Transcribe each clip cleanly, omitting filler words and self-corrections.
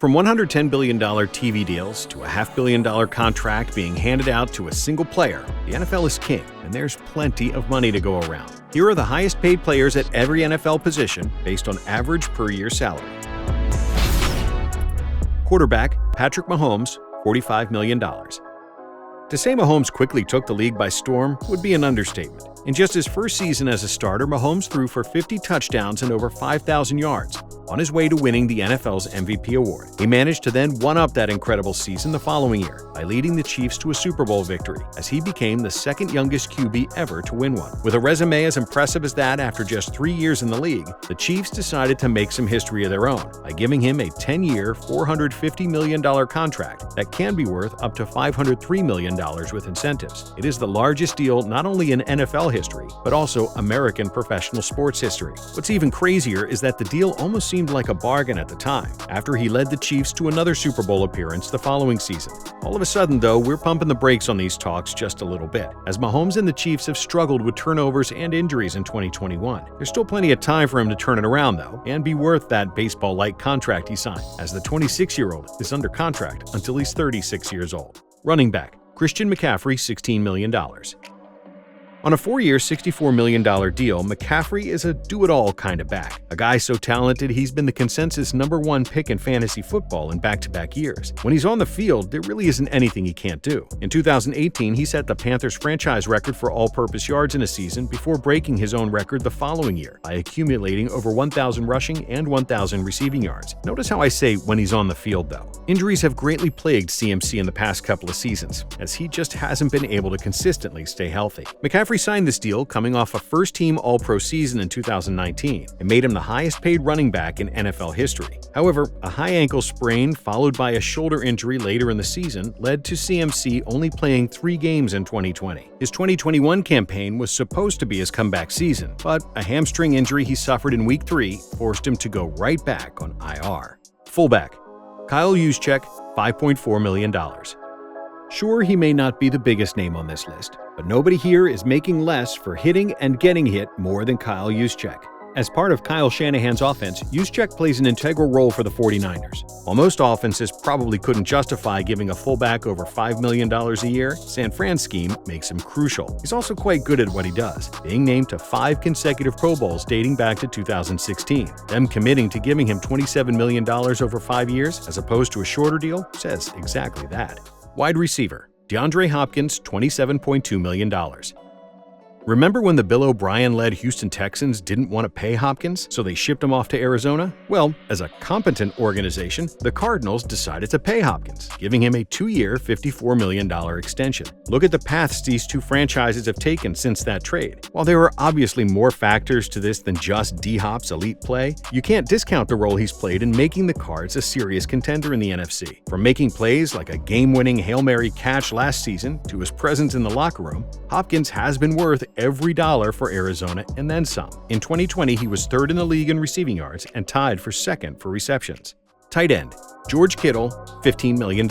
From $110 billion TV deals to a $500 million contract being handed out to a single player, the NFL is king, and there's plenty of money to go around. Here are the highest paid players at every NFL position based on average per year salary. Quarterback, Patrick Mahomes, $45 million. To say Mahomes quickly took the league by storm would be an understatement. In just his first season as a starter, Mahomes threw for 50 touchdowns and over 5,000 yards, on his way to winning the NFL's MVP award. He managed to then one-up that incredible season the following year by leading the Chiefs to a Super Bowl victory, as he became the second youngest QB ever to win one. With a resume as impressive as that after just 3 years in the league, the Chiefs decided to make some history of their own by giving him a 10-year, $450 million contract that can be worth up to $503 million with incentives. It is the largest deal not only in NFL history, but also American professional sports history. What's even crazier is that the deal almost seemed like a bargain at the time, after he led the Chiefs to another Super Bowl appearance the following season. All of a sudden, though, we're pumping the brakes on these talks just a little bit, as Mahomes and the Chiefs have struggled with turnovers and injuries in 2021. There's still plenty of time for him to turn it around, though, and be worth that baseball-like contract he signed, as the 26-year-old is under contract until he's 36 years old. Running back, Christian McCaffrey, $16 million. On a 4-year, $64 million deal, McCaffrey is a do-it-all kind of back. A guy so talented he's been the consensus #1 pick in fantasy football in back-to-back years. When he's on the field, there really isn't anything he can't do. In 2018, he set the Panthers franchise record for all-purpose yards in a season before breaking his own record the following year by accumulating over 1,000 rushing and 1,000 receiving yards. Notice how I say when he's on the field, though. Injuries have greatly plagued CMC in the past couple of seasons, as he just hasn't been able to consistently stay healthy. McCaffrey signed this deal coming off a first-team All-Pro season in 2019 and made him the highest-paid running back in NFL history. However, a high ankle sprain followed by a shoulder injury later in the season led to CMC only playing 3 games in 2020. His 2021 campaign was supposed to be his comeback season, but a hamstring injury he suffered in Week 3 forced him to go right back on IR. Fullback, Kyle Juszczyk, $5.4 million. Sure, he may not be the biggest name on this list, but nobody here is making less for hitting and getting hit more than Kyle Juszczyk. As part of Kyle Shanahan's offense, Juszczyk plays an integral role for the 49ers. While most offenses probably couldn't justify giving a fullback over $5 million a year, San Fran's scheme makes him crucial. He's also quite good at what he does, being named to 5 consecutive Pro Bowls dating back to 2016. Them committing to giving him $27 million over 5 years, as opposed to a shorter deal, says exactly that. Wide receiver, DeAndre Hopkins, $27.2 million. Remember when the Bill O'Brien-led Houston Texans didn't want to pay Hopkins, so they shipped him off to Arizona? Well, as a competent organization, the Cardinals decided to pay Hopkins, giving him a 2-year, $54 million extension. Look at the paths these two franchises have taken since that trade. While there are obviously more factors to this than just D-Hop's elite play, you can't discount the role he's played in making the Cards a serious contender in the NFC. From making plays like a game-winning Hail Mary catch last season to his presence in the locker room, Hopkins has been worth every dollar for Arizona and then some. In 2020, he was 3rd in the league in receiving yards and tied for 2nd for receptions. Tight end, George Kittle, $15 million.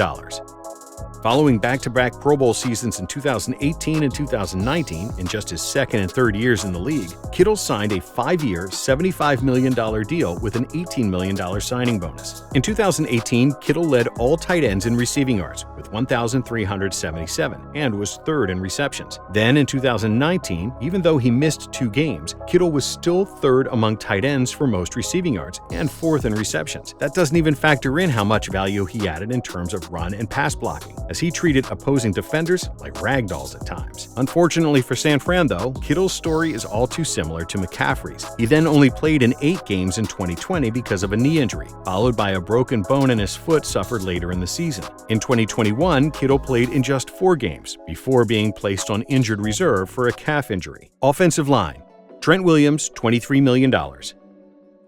Following back-to-back Pro Bowl seasons in 2018 and 2019, in just his 2nd and 3rd years in the league, Kittle signed a 5-year, $75 million deal with an $18 million signing bonus. In 2018, Kittle led all tight ends in receiving yards with 1,377 and was 3rd in receptions. Then in 2019, even though he missed 2 games, Kittle was still 3rd among tight ends for most receiving yards and 4th in receptions. That doesn't even factor in how much value he added in terms of run and pass blocking, as he treated opposing defenders like ragdolls at times. Unfortunately for San Fran, though, Kittle's story is all too similar to McCaffrey's. He then only played in 8 games in 2020 because of a knee injury, followed by a broken bone in his foot suffered later in the season. In 2021, Kittle played in just 4 games before being placed on injured reserve for a calf injury. Offensive line, Trent Williams, $23 million.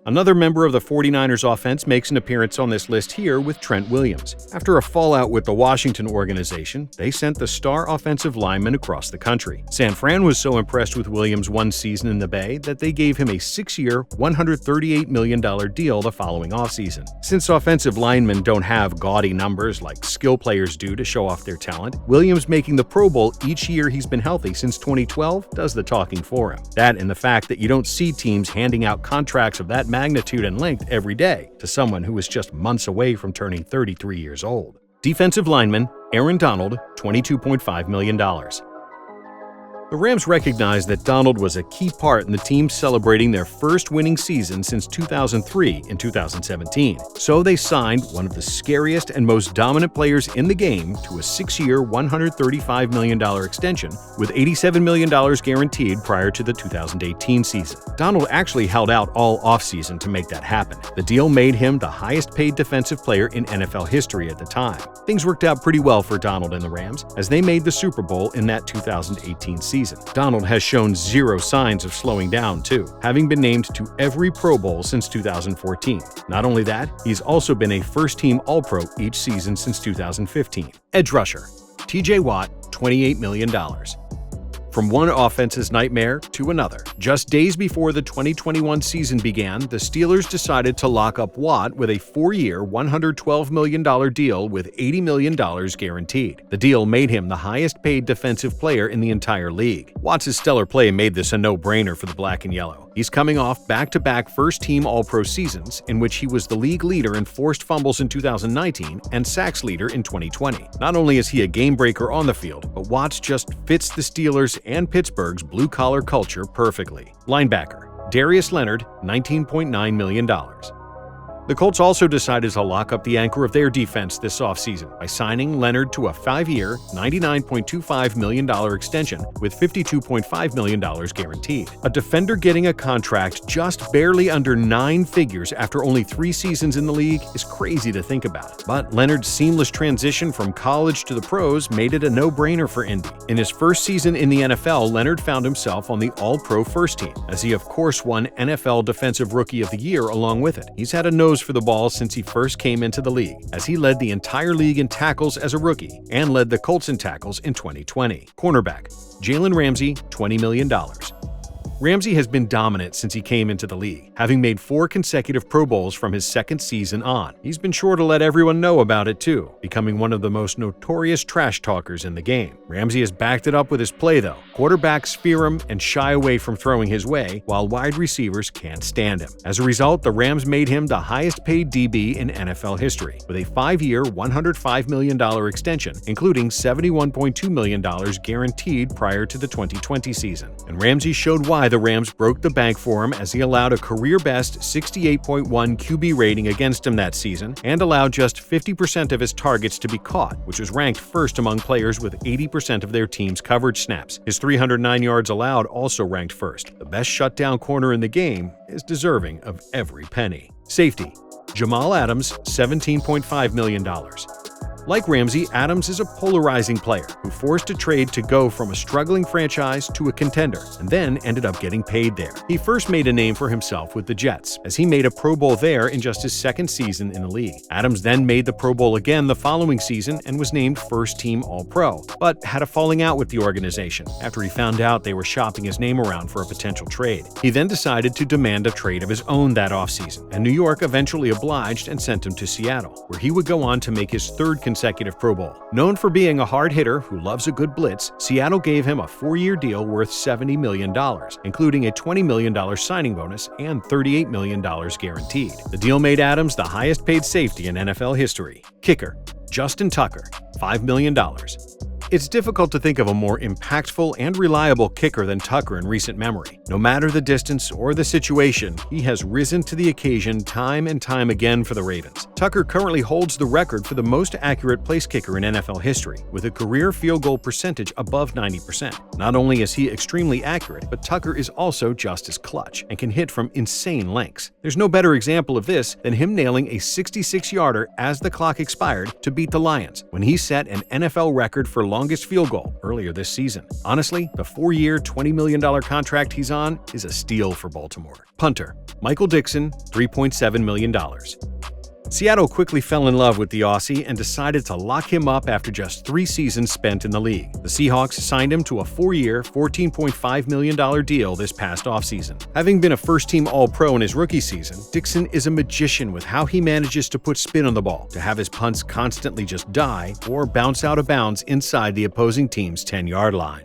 Another member of the 49ers offense makes an appearance on this list here with Trent Williams. After a fallout with the Washington organization, they sent the star offensive lineman across the country. San Fran was so impressed with Williams' 1 season in the Bay that they gave him a 6-year, $138 million deal the following offseason. Since offensive linemen don't have gaudy numbers like skill players do to show off their talent, Williams making the Pro Bowl each year he's been healthy since 2012 does the talking for him. That and the fact that you don't see teams handing out contracts of that magnitude and length every day to someone who was just months away from turning 33 years old. Defensive lineman Aaron Donald, $22.5 million. The Rams recognized that Donald was a key part in the team celebrating their first winning season since 2003 in 2017. So they signed one of the scariest and most dominant players in the game to a 6-year, $135 million extension with $87 million guaranteed prior to the 2018 season. Donald actually held out all offseason to make that happen. The deal made him the highest-paid defensive player in NFL history at the time. Things worked out pretty well for Donald and the Rams as they made the Super Bowl in that 2018 season. Donald has shown zero signs of slowing down, too, having been named to every Pro Bowl since 2014. Not only that, he's also been a first-team All-Pro each season since 2015. Edge rusher TJ Watt, $28 million. From one offense's nightmare to another. Just days before the 2021 season began, the Steelers decided to lock up Watt with a 4-year, $112 million deal with $80 million guaranteed. The deal made him the highest-paid defensive player in the entire league. Watt's stellar play made this a no-brainer for the black and yellow. He's coming off back-to-back first-team All-Pro seasons in which he was the league leader in forced fumbles in 2019 and sacks leader in 2020. Not only is he a game-breaker on the field, but Watts just fits the Steelers and Pittsburgh's blue-collar culture perfectly. Linebacker Darius Leonard, $19.9 million. The Colts also decided to lock up the anchor of their defense this offseason by signing Leonard to a 5-year, $99.25 million extension with $52.5 million guaranteed. A defender getting a contract just barely under 9 figures after only 3 seasons in the league is crazy to think about. But Leonard's seamless transition from college to the pros made it a no-brainer for Indy. In his first season in the NFL, Leonard found himself on the All-Pro first team, as he of course won NFL Defensive Rookie of the Year along with it. He's had a nose for the ball since he first came into the league, as he led the entire league in tackles as a rookie and led the Colts in tackles in 2020. Cornerback Jalen Ramsey, $20 million. Ramsey has been dominant since he came into the league, having made 4 consecutive Pro Bowls from his second season on. He's been sure to let everyone know about it too, becoming one of the most notorious trash talkers in the game. Ramsey has backed it up with his play though. Quarterbacks fear him and shy away from throwing his way, while wide receivers can't stand him. As a result, the Rams made him the highest-paid DB in NFL history, with a 5-year, $105 million extension, including $71.2 million guaranteed prior to the 2020 season. And Ramsey showed why the Rams broke the bank for him, as he allowed a career-best 68.1 QB rating against him that season and allowed just 50% of his targets to be caught, which was ranked first among players with 80% of their team's coverage snaps. His 309 yards allowed also ranked first. The best shutdown corner in the game is deserving of every penny. Safety Jamal Adams, $17.5 million. Like Ramsey, Adams is a polarizing player who forced a trade to go from a struggling franchise to a contender, and then ended up getting paid there. He first made a name for himself with the Jets, as he made a Pro Bowl there in just his second season in the league. Adams then made the Pro Bowl again the following season and was named first-team All-Pro, but had a falling out with the organization after he found out they were shopping his name around for a potential trade. He then decided to demand a trade of his own that offseason, and New York eventually obliged and sent him to Seattle, where he would go on to make his third consecutive Pro Bowl. Known for being a hard hitter who loves a good blitz, Seattle gave him a 4-year deal worth $70 million, including a $20 million signing bonus and $38 million guaranteed. The deal made Adams the highest-paid safety in NFL history. Kicker Justin Tucker, $5 million. It's difficult to think of a more impactful and reliable kicker than Tucker in recent memory. No matter the distance or the situation, he has risen to the occasion time and time again for the Ravens. Tucker currently holds the record for the most accurate place kicker in NFL history, with a career field goal percentage above 90%. Not only is he extremely accurate, but Tucker is also just as clutch and can hit from insane lengths. There's no better example of this than him nailing a 66-yarder as the clock expired to beat the Lions, when he set an NFL record for longest field goal earlier this season. Honestly, the 4-year, $20 million contract he's on is a steal for Baltimore. Punter Michael Dixon, $3.7 million. Seattle quickly fell in love with the Aussie and decided to lock him up after just 3 seasons spent in the league. The Seahawks signed him to a 4-year, $14.5 million deal this past offseason. Having been a first-team All-Pro in his rookie season, Dixon is a magician with how he manages to put spin on the ball, to have his punts constantly just die or bounce out of bounds inside the opposing team's 10-yard line.